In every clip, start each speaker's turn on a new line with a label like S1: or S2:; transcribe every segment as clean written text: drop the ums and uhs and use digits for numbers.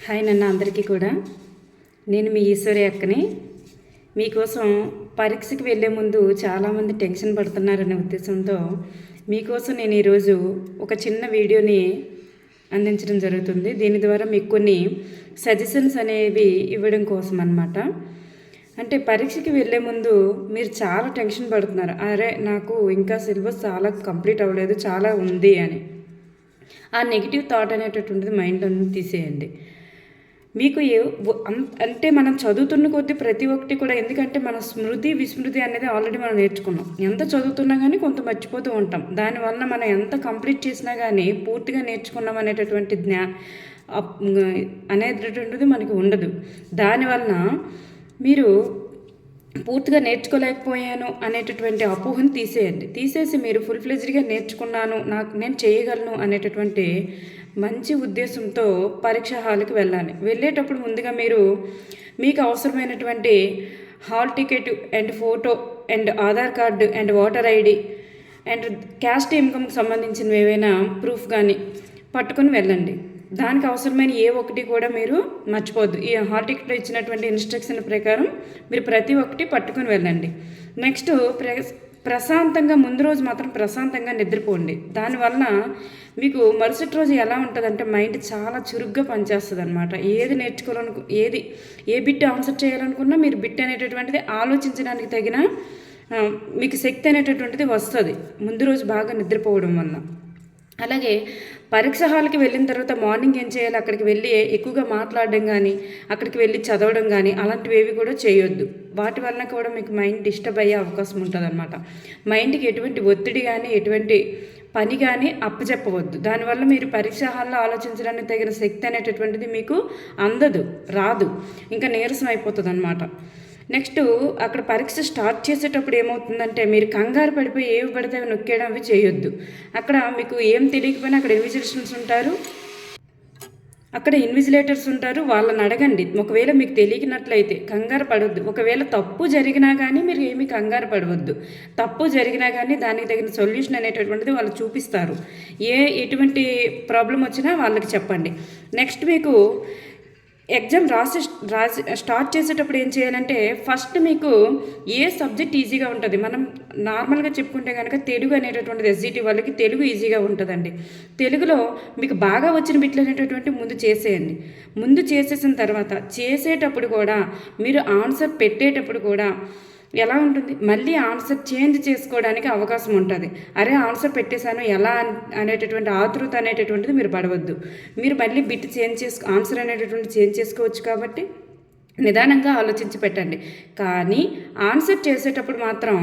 S1: Hi అందరికీ కూడా నేను మీ ఈశ్వరి అక్కని. మీకోసం పరీక్షకి వెళ్ళే ముందు చాలామంది టెన్షన్ పడుతున్నారనే ఉద్దేశంతో మీకోసం నేను ఈరోజు ఒక చిన్న వీడియోని అందించడం జరుగుతుంది. దీని ద్వారా మీకు కొన్ని సజెషన్స్ అనేవి ఇవ్వడం కోసం అన్నమాట. అంటే పరీక్షకి వెళ్ళే ముందు మీరు చాలా టెన్షన్ పడుతున్నారు, అరే నాకు ఇంకా సిలబస్ చాలా కంప్లీట్ అవ్వలేదు, చాలా ఉంది అని. ఆ నెగిటివ్ థాట్ అనేటటువంటిది మైండ్లో తీసేయండి. మీకు అంటే మనం చదువుతున్న కొద్దీ ప్రతి ఒక్కటి కూడా, ఎందుకంటే మన స్మృతి విస్మృతి అనేది ఆల్రెడీ మనం నేర్చుకున్నాం. ఎంత చదువుతున్నా కానీ కొంత మర్చిపోతూ ఉంటాం. దానివల్ల మనం ఎంత కంప్లీట్ చేసినా కానీ పూర్తిగా నేర్చుకున్నాం అనేటటువంటి అనేటటువంటిది మనకి ఉండదు. దానివల్ల మీరు పూర్తిగా నేర్చుకోలేకపోయాను అనేటటువంటి అపోహను తీసేసి మీరు ఫుల్ ఫ్లెజ్డ్గా నేర్చుకున్నాను, నేను చేయగలను అనేటటువంటి మంచి ఉద్దేశంతో పరీక్ష హాల్కి వెళ్ళాలి. వెళ్ళేటప్పుడు ముందుగా మీకు అవసరమైనటువంటి hall ticket and photo and Aadhaar card and voter ID and caste ఇన్కమ్కి సంబంధించినవి ఏవైనా ప్రూఫ్ కానీ పట్టుకొని వెళ్ళండి. దానికి అవసరమైన ఏ ఒక్కటి కూడా మీరు మర్చిపోద్దు. ఈ హాల్ టికెట్లో ఇచ్చినటువంటి ఇన్స్ట్రక్షన్ ప్రకారం మీరు ప్రతి ఒక్కటి పట్టుకొని వెళ్ళండి. నెక్స్ట్ ప్రశాంతంగా ముందు రోజు మాత్రం ప్రశాంతంగా నిద్రపోండి. దానివల్ల మీకు మరుసటి రోజు ఎలా ఉంటుందంటే మైండ్ చాలా చురుగ్గా పనిచేస్తుంది అనమాట. ఏది ఏ బిట్ ఆన్సర్ చేయాలనుకున్నా మీరు బిట్ అనేటటువంటిది ఆలోచించడానికి తగిన మీకు శక్తి అనేటటువంటిది వస్తుంది ముందు రోజు బాగా నిద్రపోవడం వల్ల. అలాగే పరీక్ష హాల్కి వెళ్ళిన తర్వాత మార్నింగ్ ఏం చేయాలి, అక్కడికి వెళ్ళి ఎక్కువగా మాట్లాడడం కానీ అక్కడికి వెళ్ళి చదవడం కానీ అలాంటివి ఏవి కూడా చేయొద్దు. వాటి వలన కూడా మీకు మైండ్ డిస్టర్బ్ అయ్యే అవకాశం ఉంటుంది అనమాట. మైండ్కి ఎటువంటి ఒత్తిడి కానీ ఎటువంటి పని కానీ అప్పచెప్పవద్దు. దానివల్ల మీరు పరీక్ష హాల్లో ఆలోచించడానికి తగిన శక్తి అనేటటువంటిది మీకు రాదు, ఇంకా నీరసం అయిపోతుంది అనమాట. నెక్స్ట్ అక్కడ పరీక్ష స్టార్ట్ చేసేటప్పుడు ఏమవుతుందంటే మీరు కంగారు పడిపోయి ఏవి పడితే అవి నొక్కేయడం అవి చేయొద్దు. అక్కడ మీకు ఏం తెలియకపోయినా అక్కడ ఇన్విజిలేటర్స్ ఉంటారు, వాళ్ళని అడగండి. ఒకవేళ మీకు తెలియనట్లయితే కంగారు పడవద్దు. ఒకవేళ తప్పు జరిగినా కానీ మీరు ఏమీ కంగారు పడవద్దు. తప్పు జరిగినా కానీ దానికి తగిన సొల్యూషన్ అనేటటువంటిది వాళ్ళు చూపిస్తారు. ఎటువంటి ప్రాబ్లం వచ్చినా వాళ్ళకి చెప్పండి. నెక్స్ట్ మీకు ఎగ్జామ్ రాసి స్టార్ట్ చేసేటప్పుడు ఏం చేయాలంటే ఫస్ట్ మీకు ఏ సబ్జెక్ట్ ఈజీగా ఉంటుంది. మనం నార్మల్గా చెప్పుకుంటే కనుక తెలుగు అనేటటువంటిది ఎస్జిటి వాళ్ళకి తెలుగు ఈజీగా ఉంటుందండి. తెలుగులో మీకు బాగా వచ్చిన బిట్లు అనేటటువంటి ముందు చేసేసిన తర్వాత చేసేటప్పుడు కూడా మీరు ఆన్సర్ పెట్టేటప్పుడు కూడా ఎలా ఉంటుంది, మళ్ళీ ఆన్సర్ చేంజ్ చేసుకోవడానికి అవకాశం ఉంటుంది. అరే ఆన్సర్ పెట్టేశాను ఎలా అనేటటువంటి ఆతృత అనేటటువంటిది మీరు పడవద్దు. మీరు మళ్ళీ బిట్ ఆన్సర్ అనేటటువంటి చేంజ్ చేసుకోవచ్చు. కాబట్టి నిదానంగా ఆలోచించి పెట్టండి. కానీ ఆన్సర్ చేసేటప్పుడు మాత్రం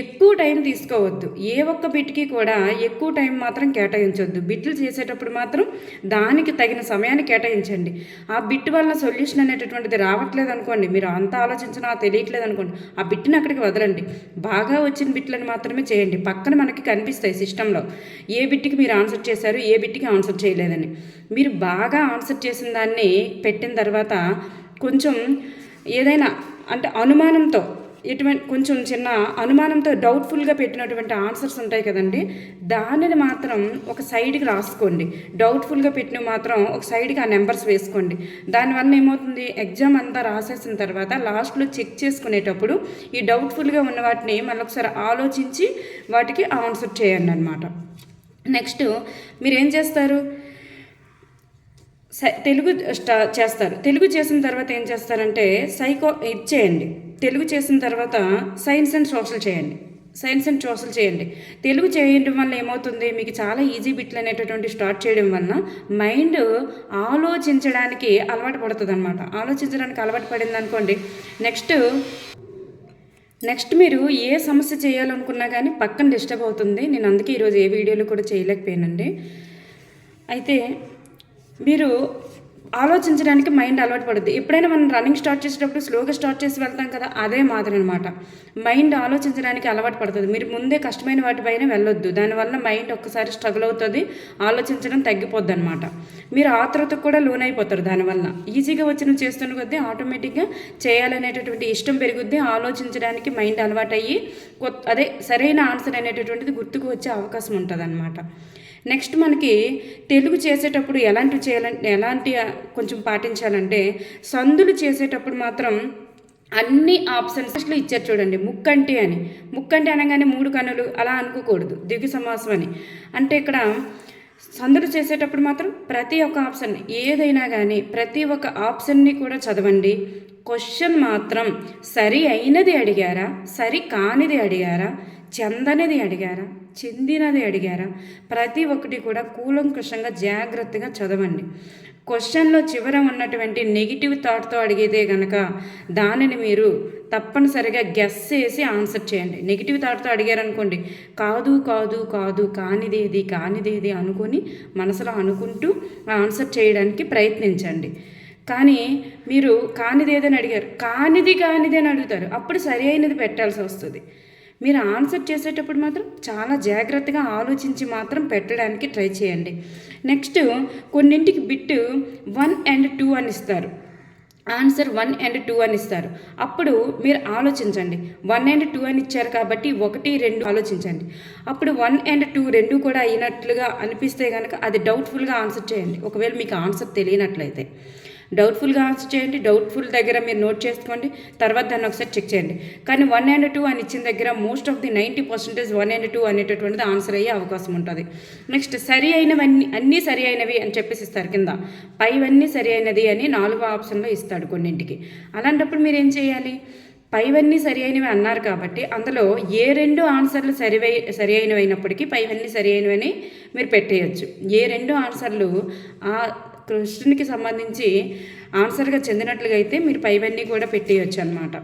S1: ఎక్కువ టైం తీసుకోవద్దు. ఏ ఒక్క బిట్కి కూడా ఎక్కువ టైం మాత్రం కేటాయించవద్దు. బిట్లు చేసేటప్పుడు మాత్రం దానికి తగిన సమయాన్ని కేటాయించండి. ఆ బిట్ వల్ల సొల్యూషన్ అనేటటువంటిది రావట్లేదు అనుకోండి, మీరు అంత ఆలోచించినా తెలియట్లేదు అనుకోండి, ఆ బిట్ని అక్కడికి వదలండి. బాగా వచ్చిన బిట్లను మాత్రమే చేయండి. పక్కన మనకి కనిపిస్తాయి సిస్టంలో ఏ బిట్కి మీరు ఆన్సర్ చేశారు, ఏ బిట్కి ఆన్సర్ చేయలేదని. మీరు బాగా ఆన్సర్ చేసిన దాన్ని పెట్టిన తర్వాత కొంచెం ఏదైనా అంటే అనుమానంతో కొంచెం చిన్న అనుమానంతో డౌట్ఫుల్గా పెట్టినటువంటి ఆన్సర్స్ ఉంటాయి కదండి, దానిని మాత్రం ఒక సైడ్కి రాసుకోండి. డౌట్ఫుల్గా పెట్టినవి మాత్రం ఒక సైడ్కి ఆ నెంబర్స్ వేసుకోండి. దానివల్ల ఏమవుతుంది, ఎగ్జామ్ అంతా రాసేసిన తర్వాత లాస్ట్లో చెక్ చేసుకునేటప్పుడు ఈ డౌట్ఫుల్గా ఉన్న వాటిని మళ్ళీ ఒకసారి ఆలోచించి వాటికి ఆన్సర్ చేయండి అనమాట. నెక్స్ట్ మీరేం చేస్తారు, తెలుగు చేస్తారు. తెలుగు చేసిన తర్వాత ఏం చేస్తారంటే ఇచ్చేయండి. తెలుగు చేసిన తర్వాత సైన్స్ అండ్ సోషల్ చేయండి. తెలుగు చేయడం వల్ల ఏమవుతుంది, మీకు చాలా ఈజీ బిట్లు అనేటటువంటి స్టార్ట్ చేయడం వలన మైండ్ ఆలోచించడానికి అలవాటు పడుతుంది అనమాట. ఆలోచించడానికి అలవాటు పడింది అనుకోండి, నెక్స్ట్ మీరు ఏ సమస్య చేయాలనుకున్నా కానీ పక్కన డిస్టర్బ్ అవుతుంది. నేను అందుకే ఈరోజు ఏ వీడియోలు కూడా చేయలేకపోయానండి. అయితే మీరు ఆలోచించడానికి మైండ్ అలవాటు పడుద్ది. ఎప్పుడైనా మనం రన్నింగ్ స్టార్ట్ చేసేటప్పుడు స్లోగా స్టార్ట్ చేసి వెళ్తాం కదా, అదే మాదిరి అనమాట. మైండ్ ఆలోచించడానికి అలవాటు పడుతుంది. మీరు ముందే కష్టమైన వాటిపైన వెళ్ళొద్దు. దానివల్ల మైండ్ ఒక్కసారి స్ట్రగుల్ అవుతుంది, ఆలోచించడం తగ్గిపోద్ది అనమాట. మీరు ఆతృతకు కూడా లోనైపోతారు. దానివల్ల ఈజీగా వచ్చిన చేస్తున్న కొద్దీ ఆటోమేటిక్గా చేయాలనేటటువంటి ఇష్టం పెరుగుద్ది. ఆలోచించడానికి మైండ్ అలవాటు అయ్యి సరైన ఆన్సర్ అనేటటువంటిది గుర్తుకు వచ్చే అవకాశం ఉంటుంది అనమాట. నెక్స్ట్ మనకి తెలుగు చేసేటప్పుడు ఎలాంటి కొంచెం పాటించాలంటే, సందులు చేసేటప్పుడు మాత్రం అన్ని ఆప్షన్స్లో ఇచ్చారు చూడండి. ముక్కంటి అని, ముక్కంటి అనగానే 3 కన్నులు అలా అనుకోకూడదు, ద్విగు సమాసం అని. అంటే ఇక్కడ సందులు చేసేటప్పుడు మాత్రం ప్రతి ఒక్క ఆప్షన్ ఏదైనా కానీ ప్రతి ఒక్క ఆప్షన్ని కూడా చదవండి. క్వశ్చన్ మాత్రం సరి అయినది అడిగారా, సరి కానిది అడిగారా, చెందనిది అడిగారా, చెందినది అడిగారా, ప్రతి ఒక్కటి కూడా కూలంకషంగా జాగ్రత్తగా చదవండి. క్వశ్చన్లో చివర ఉన్నటువంటి నెగిటివ్ థాట్తో అడిగితే కనుక దానిని మీరు తప్పనిసరిగా గెస్ చేసి ఆన్సర్ చేయండి. నెగిటివ్ థాట్తో అడిగారనుకోండి, కాదు కాదు కాదు కానిదేది అనుకొని మనసులో అనుకుంటూ ఆన్సర్ చేయడానికి ప్రయత్నించండి. కానీ మీరు కానిదేదని అడిగారు, కానిది అని అడుగుతారు, అప్పుడు సరి అయినది పెట్టాల్సి వస్తుంది. మీరు ఆన్సర్ చేసేటప్పుడు మాత్రం చాలా జాగ్రత్తగా ఆలోచించి మాత్రం పెట్టడానికి ట్రై చేయండి. నెక్స్ట్ కొన్నింటికి బిట్ 1 and 2 అని ఇస్తారు, ఆన్సర్ 1 and 2 అని ఇస్తారు. అప్పుడు మీరు ఆలోచించండి. 1 and 2 అని ఇచ్చారు కాబట్టి 1, 2 ఆలోచించండి. అప్పుడు 1 and 2 రెండు కూడా అయినట్లుగా అనిపిస్తే కనుక అది డౌట్ఫుల్గా ఆన్సర్ చేయండి. ఒకవేళ మీకు ఆన్సర్ తెలియనట్లయితే డౌట్ఫుల్గా ఆన్సర్ చేయండి. డౌట్ఫుల్ దగ్గర మీరు నోట్ చేసుకోండి, తర్వాత దాన్ని ఒకసారి చెక్ చేయండి. కానీ 1 and 2 అని ఇచ్చిన దగ్గర మోస్ట్ ఆఫ్ ది 90% 1 and 2 అనేటటువంటిది ఆన్సర్ అయ్యే అవకాశం ఉంటుంది. నెక్స్ట్ సరి అయినవన్నీ అన్నీ సరి అయినవి అని చెప్పేసి ఇస్తారు కింద, పైవన్నీ సరి అయినది అని 4వ ఆప్షన్లో ఇస్తాడు కొన్నింటికి. అలాంటప్పుడు మీరు ఏం చేయాలి, పైవన్నీ సరి అయినవి అన్నారు కాబట్టి అందులో ఏ 2 ఆన్సర్లు సరి అయినవి అయినప్పటికీ పైవన్నీ సరి అయినవని మీరు పెట్టేయచ్చు. ఏ 2 ఆన్సర్లు ఆ క్వశ్చన్కి సంబంధించి ఆన్సర్గా చెందినట్లుగా అయితే మీరు పైవన్నీ కూడా పెట్టేయచ్చు అన్నమాట.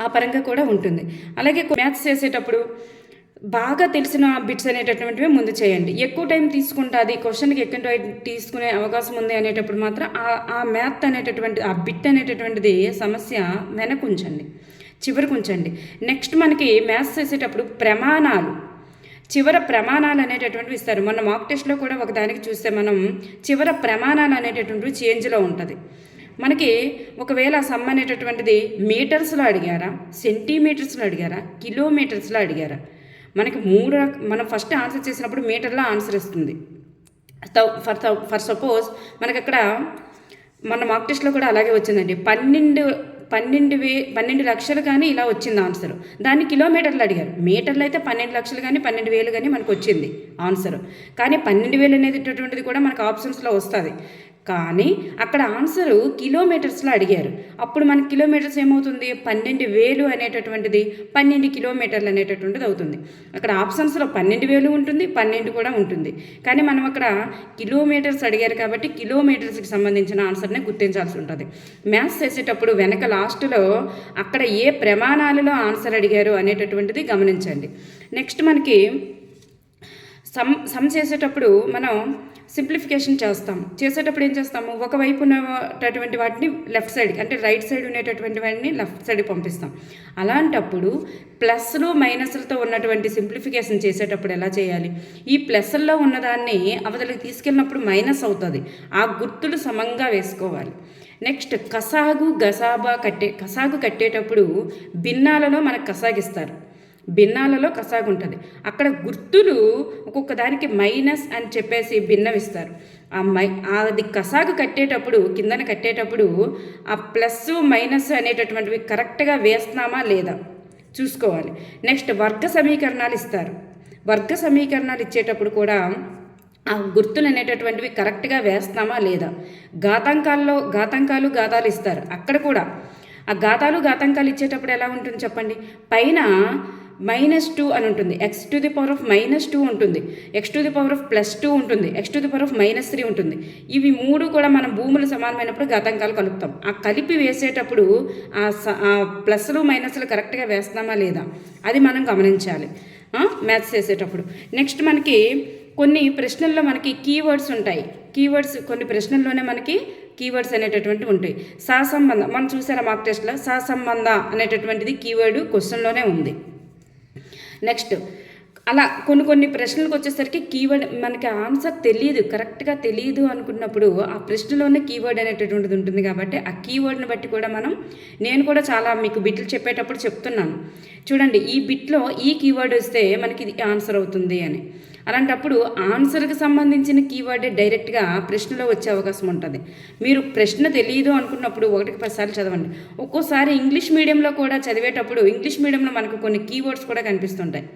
S1: ఆ పరంగా కూడా ఉంటుంది. అలాగే మ్యాథ్స్ చేసేటప్పుడు బాగా తెలిసిన బిట్స్ అనేటటువంటివి ముందు చేయండి. ఎక్కువ టైం తీసుకుంటుంది, క్వశ్చన్కి ఎక్కువ టైం తీసుకునే అవకాశం ఉంది అనేటప్పుడు మాత్రం ఆ మ్యాథ్ అనేటటువంటి ఆ బిట్ అనేటటువంటిది సమస్య వెనకుంచండి, చివరికి ఉంచండి. నెక్స్ట్ మనకి మ్యాథ్స్ చేసేటప్పుడు చివర ప్రమాణాలు అనేటటువంటివి ఇస్తారు. మొన్న మాక్ టెస్ట్లో కూడా ఒకదానికి చూస్తే మనం చివర ప్రమాణాలు అనేటటువంటివి చేంజ్లో ఉంటుంది. మనకి ఒకవేళ సమ్ అనేటటువంటిది మీటర్స్లో అడిగారా, సెంటీమీటర్స్లో అడిగారా, కిలోమీటర్స్లో అడిగారా, మనకి మనం ఫస్ట్ ఆన్సర్ చేసినప్పుడు మీటర్లో ఆన్సర్ ఇస్తుంది. ఫర్ సపోజ్ మనకి అక్కడ మన మాక్ టెస్ట్లో కూడా అలాగే వచ్చిందండి. 12 లక్షలు కానీ ఇలా వచ్చింది ఆన్సర్. దాన్ని కిలోమీటర్లు అడిగారు. మీటర్లు అయితే 12 లక్షలు కానీ 12,000 కానీ మనకు వచ్చింది ఆన్సర్. కానీ 12,000 అనేటటువంటిది కూడా మనకు ఆప్షన్స్లో వస్తుంది. కానీ అక్కడ ఆన్సరు కిలోమీటర్స్లో అడిగారు. అప్పుడు మనకి కిలోమీటర్స్ ఏమవుతుంది, 12,000 అనేటటువంటిది 12 కిలోమీటర్లు అనేటటువంటిది అవుతుంది. అక్కడ ఆప్షన్స్లో 12,000 ఉంటుంది, 12 కూడా ఉంటుంది. కానీ మనం అక్కడ కిలోమీటర్స్ అడిగారు కాబట్టి కిలోమీటర్స్కి సంబంధించిన ఆన్సర్నే గుర్తించాల్సి ఉంటుంది. మ్యాథ్స్ చేసేటప్పుడు వెనక లాస్ట్లో అక్కడ ఏ ప్రమాణాలలో ఆన్సర్ అడిగారు అనేటటువంటిది గమనించండి. నెక్స్ట్ మనకి సమ్ చేసేటప్పుడు మనం సింప్లిఫికేషన్ చేసేటప్పుడు ఏం చేస్తాము, ఒకవైపు ఉన్నటువంటి వాటిని లెఫ్ట్ సైడ్ అంటే రైట్ సైడ్ ఉండేటటువంటి వాటిని లెఫ్ట్ సైడ్ పంపిస్తాం. అలాంటప్పుడు ప్లస్లు మైనస్లతో ఉన్నటువంటి సింప్లిఫికేషన్ చేసేటప్పుడు ఎలా చేయాలి, ఈ ప్లస్ల్లో ఉన్నదాన్ని అవతలికి తీసుకెళ్ళినప్పుడు మైనస్ అవుతుంది, ఆ గుర్తులు సమంగా వేసుకోవాలి. నెక్స్ట్ కసాగు కట్టేటప్పుడు భిన్నాలలో మనకు కసాగిస్తారు, భిన్నాలలో కసాగు ఉంటుంది. అక్కడ గుర్తులు ఒక్కొక్క దానికి మైనస్ అని చెప్పేసి భిన్నం ఇస్తారు. అది కసాగు కట్టేటప్పుడు కిందన కట్టేటప్పుడు ఆ ప్లస్ మైనస్ అనేటటువంటివి కరెక్ట్గా వేస్తున్నామా లేదా చూసుకోవాలి. నెక్స్ట్ వర్గ సమీకరణాలు ఇస్తారు. వర్గ సమీకరణాలు ఇచ్చేటప్పుడు కూడా ఆ గుర్తులు అనేటటువంటివి కరెక్ట్గా వేస్తున్నామా లేదా. ఘాతాలు ఇస్తారు. అక్కడ కూడా ఆ ఘాతాంకాలు ఇచ్చేటప్పుడు ఎలా ఉంటుంది చెప్పండి, పైన -2 అని ఉంటుంది, x⁻⁻2 ఉంటుంది, x⁻+2 ఉంటుంది, x⁻−3 ఉంటుంది. ఇవి 3 కూడా మనం భూములు సమానమైనప్పుడు ఘాతాంకాలు కలుపుతాం. ఆ కలిపి వేసేటప్పుడు ఆ ప్లస్లు మైనస్లు కరెక్ట్గా వేస్తున్నామా లేదా అది మనం గమనించాలి మ్యాథ్స్ చేసేటప్పుడు. నెక్స్ట్ మనకి కొన్ని ప్రశ్నల్లో మనకి కీవర్డ్స్ ఉంటాయి. కొన్ని ప్రశ్నల్లోనే మనకి కీవర్డ్స్ అనేటటువంటివి ఉంటాయి. సహసంబంధం మనం చూసారా మాక్ టెస్ట్లో, సహసంబంధ అనేటటువంటిది కీవర్డ్ క్వశ్చన్లోనే ఉంది. నెక్స్ట్ అలా కొన్ని ప్రశ్నలకు వచ్చేసరికి కీవర్డ్ మనకి ఆన్సర్ కరెక్ట్గా తెలియదు అనుకున్నప్పుడు ఆ ప్రశ్నలోనే కీవర్డ్ అనేటటువంటిది ఉంటుంది. కాబట్టి ఆ కీవర్డ్ని బట్టి కూడా నేను కూడా చాలా మీకు బిట్లు చెప్పేటప్పుడు చెప్తున్నాను చూడండి, ఈ బిట్లో ఈ కీవర్డ్ వస్తే మనకి ఇది ఆన్సర్ అవుతుంది అని. అలాంటప్పుడు ఆన్సర్కి సంబంధించిన కీవర్డే డైరెక్ట్గా ప్రశ్నలో వచ్చే అవకాశం ఉంటుంది. మీరు ప్రశ్న తెలియదు అనుకున్నప్పుడు 1కి 10 సార్లు చదవండి. ఒక్కోసారి ఇంగ్లీష్ మీడియంలో కూడా చదివేటప్పుడు ఇంగ్లీష్ మీడియంలో మనకు కొన్ని కీవర్డ్స్ కూడా కనిపిస్తుంటాయి.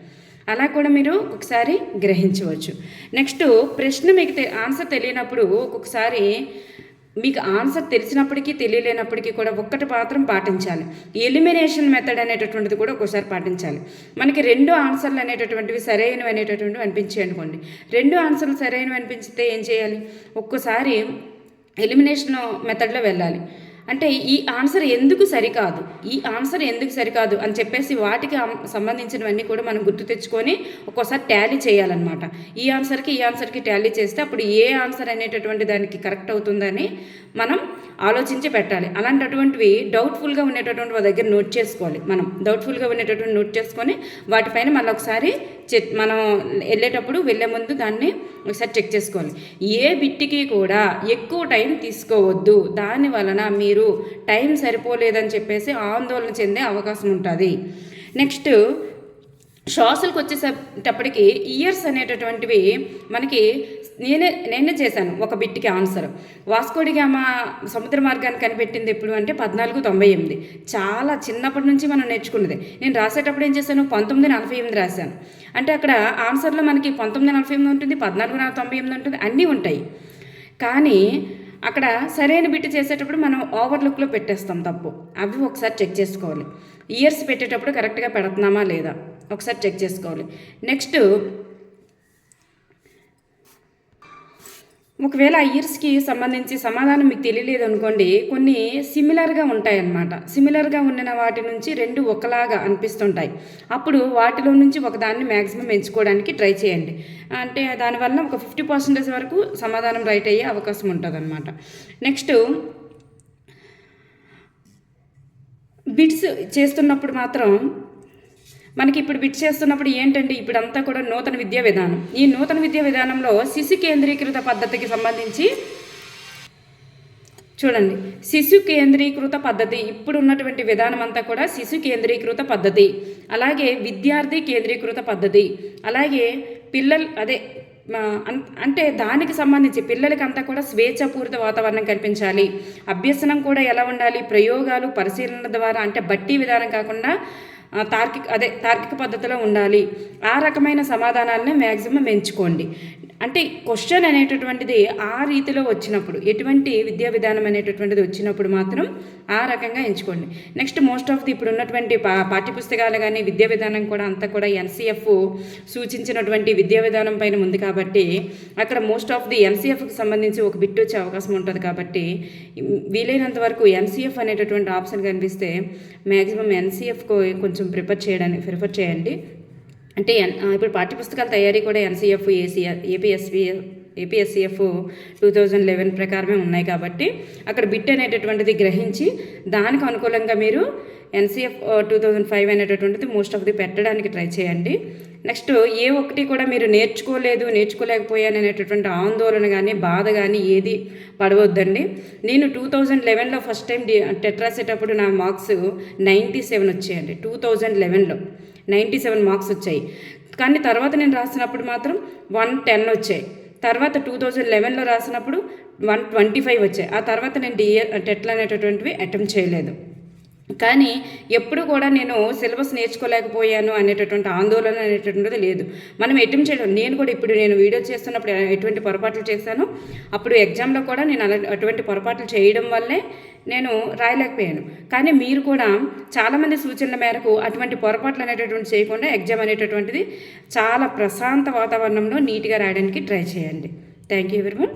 S1: అలా కూడా మీరు ఒకసారి గ్రహించవచ్చు. నెక్స్ట్ ప్రశ్న మీకు ఆన్సర్ తెలియనప్పుడు ఒక్కొక్కసారి మీకు ఆన్సర్ తెలిసినప్పటికీ తెలియలేనప్పటికీ కూడా ఒక్కటి మాత్రం పాటించాలి. ఎలిమినేషన్ మెథడ్ అనేటటువంటిది కూడా ఒక్కోసారి పాటించాలి. మనకి 2 ఆన్సర్లు అనేటటువంటివి సరైనవి అనేటటువంటివి అనిపించాయి అనుకోండి. 2 ఆన్సర్లు సరైనవి అనిపించితే ఏం చేయాలి? ఒక్కోసారి ఎలిమినేషన్ మెథడ్లో వెళ్ళాలి. అంటే ఈ ఆన్సర్ ఎందుకు సరికాదు అని చెప్పేసి వాటికి సంబంధించినవన్నీ కూడా మనం గుర్తు తెచ్చుకొని ఒక్కోసారి టాలీ చేయాలన్నమాట. ఈ ఆన్సర్కి టాలీ చేస్తే అప్పుడు ఏ ఆన్సర్ అనేటటువంటి దానికి కరెక్ట్ అవుతుందని మనం ఆలోచించి పెట్టాలి. అలాంటటువంటివి డౌట్ఫుల్గా ఉండేటటువంటి వాళ్ళ దగ్గర నోట్ చేసుకోవాలి. మనం డౌట్ఫుల్గా ఉండేటటువంటి నోట్ చేసుకొని వాటిపైన మళ్ళీ ఒకసారి మనం వెళ్ళే ముందు దాన్ని ఒకసారి చెక్ చేసుకోవాలి. ఏ బిట్టికి కూడా ఎక్కువ టైం తీసుకోవద్దు. దాని వలన మీరు టైం సరిపోలేదని చెప్పేసి ఆందోళన చెందే అవకాశం ఉంటుంది. నెక్స్ట్ శ్వాసలకు వచ్చేసేటప్పటికి ఇయర్స్ అనేటటువంటివి మనకి నేనే చేశాను ఒక బిట్కి ఆన్సర్. వాస్కోడిగామా సముద్ర మార్గాన్ని కనిపెట్టింది ఎప్పుడు అంటే 1498. చాలా చిన్నప్పటి నుంచి మనం నేర్చుకున్నది. నేను రాసేటప్పుడు ఏం చేశాను, 1948 రాశాను. అంటే అక్కడ ఆన్సర్లో మనకి 1948 ఉంటుంది, 1498 ఉంటుంది, అన్నీ ఉంటాయి. కానీ అక్కడ సరైన బిట్ చేసేటప్పుడు మనం ఓవర్లుక్లో పెట్టేస్తాం తప్పు. అవి ఒకసారి చెక్ చేసుకోవాలి. ఇయర్స్ పెట్టేటప్పుడు కరెక్ట్గా పెడుతున్నామా లేదా ఒకసారి చెక్ చేసుకోవాలి. నెక్స్ట్ ఒకవేళ ఆ ఇయర్స్కి సంబంధించి సమాధానం మీకు తెలియలేదు అనుకోండి, కొన్ని సిమిలర్గా ఉంటాయన్నమాట. సిమిలర్గా ఉన్న వాటి నుంచి 2 ఒకలాగా అనిపిస్తుంటాయి. అప్పుడు వాటిలో నుంచి ఒకదాన్ని మ్యాక్సిమం ఎంచుకోవడానికి ట్రై చేయండి. అంటే దానివల్ల ఒక 50% వరకు సమాధానం రైట్ అయ్యే అవకాశం ఉంటుంది అన్నమాట. నెక్స్ట్ బిట్స్ చేస్తున్నప్పుడు మాత్రం మనకి ఇప్పుడు బిట్ చేస్తున్నప్పుడు ఏంటంటే ఇప్పుడంతా కూడా నూతన విద్యా విధానం. ఈ నూతన విద్యా విధానంలో శిశు కేంద్రీకృత పద్ధతికి సంబంధించి చూడండి. శిశు కేంద్రీకృత పద్ధతి ఇప్పుడు ఉన్నటువంటి విధానం అంతా కూడా శిశు కేంద్రీకృత పద్ధతి, అలాగే విద్యార్థి కేంద్రీకృత పద్ధతి, అలాగే అంటే దానికి సంబంధించి పిల్లలకంతా కూడా స్వేచ్ఛాపూరిత వాతావరణం కల్పించాలి. అభ్యసనం కూడా ఎలా ఉండాలి, ప్రయోగాలు పరిశీలన ద్వారా, అంటే బట్టి విధానం కాకుండా తార్కిక పద్ధతిలో ఉండాలి. ఆ రకమైన సమాధానాలని మ్యాక్సిమం ఎంచుకోండి. అంటే క్వశ్చన్ అనేటటువంటిది ఆ రీతిలో వచ్చినప్పుడు, ఎటువంటి విద్యా విధానం అనేటటువంటిది వచ్చినప్పుడు మాత్రం ఆ రకంగా ఎంచుకోండి. నెక్స్ట్ మోస్ట్ ఆఫ్ ది ఇప్పుడు ఉన్నటువంటి పాఠ్యపుస్తకాలు కానీ విద్యా విధానం కూడా అంతా కూడా ఎన్సీఎఫ్ సూచించినటువంటి విద్యా విధానం పైన ఉంది కాబట్టి అక్కడ మోస్ట్ ఆఫ్ ది ఎన్సీఎఫ్కి సంబంధించి ఒక బిట్ వచ్చే అవకాశం ఉంటుంది. కాబట్టి వీలైనంత వరకు ఎన్సీఎఫ్ అనేటటువంటి ఆప్షన్ కనిపిస్తే మ్యాక్సిమం ఎన్సీఎఫ్కు కొంచెం ప్రిఫర్ చేయండి. అంటే ఇప్పుడు పాఠ్యపుస్తకాల తయారీ కూడా ఎన్సీఎఫ్, ఏపీఎస్సీఎఫ్ 2011 ప్రకారమే ఉన్నాయి. కాబట్టి అక్కడ బిట్ అనేటటువంటిది గ్రహించి దానికి అనుకూలంగా మీరు ఎన్సీఎఫ్ 2005 అనేటటువంటిది మోస్ట్ ఆఫ్ ది పెట్టడానికి ట్రై చేయండి. నెక్స్ట్ ఏ ఒక్కటి కూడా మీరు నేర్చుకోలేకపోయాను అనేటటువంటి ఆందోళన కానీ బాధ కానీ ఏది పడవద్దండి. నేను 2011లో ఫస్ట్ టైం టెట్ రాసేటప్పుడు నా మార్క్స్ 97 వచ్చాయండి. 2011లో 97 మార్క్స్ వచ్చాయి. కానీ తర్వాత నేను రాసినప్పుడు మాత్రం 110 వచ్చాయి. తర్వాత 2011లో రాసినప్పుడు 125 వచ్చాయి. ఆ తర్వాత నేను టెట్లు అనేటటువంటివి అటెంప్ట్ చేయలేదు. కానీ ఎప్పుడు కూడా నేను సిలబస్ నేర్చుకోలేకపోయాను అనేటటువంటి ఆందోళన అనేటటువంటిది లేదు. మనం అటెంప్ట్ చేయడం, నేను కూడా ఇప్పుడు నేను వీడియో చేస్తున్నప్పుడు ఎటువంటి పొరపాట్లు చేశాను, అప్పుడు ఎగ్జామ్లో కూడా నేను అటువంటి పొరపాట్లు చేయడం వల్లే నేను రాయలేకపోయాను. కానీ మీరు కూడా చాలామంది సూచనల మేరకు అటువంటి పొరపాట్లు అనేటటువంటి చేయకుండా ఎగ్జామ్ అనేటటువంటిది చాలా ప్రశాంత వాతావరణంలో నీట్గా రాయడానికి ట్రై చేయండి. Thank you everyone.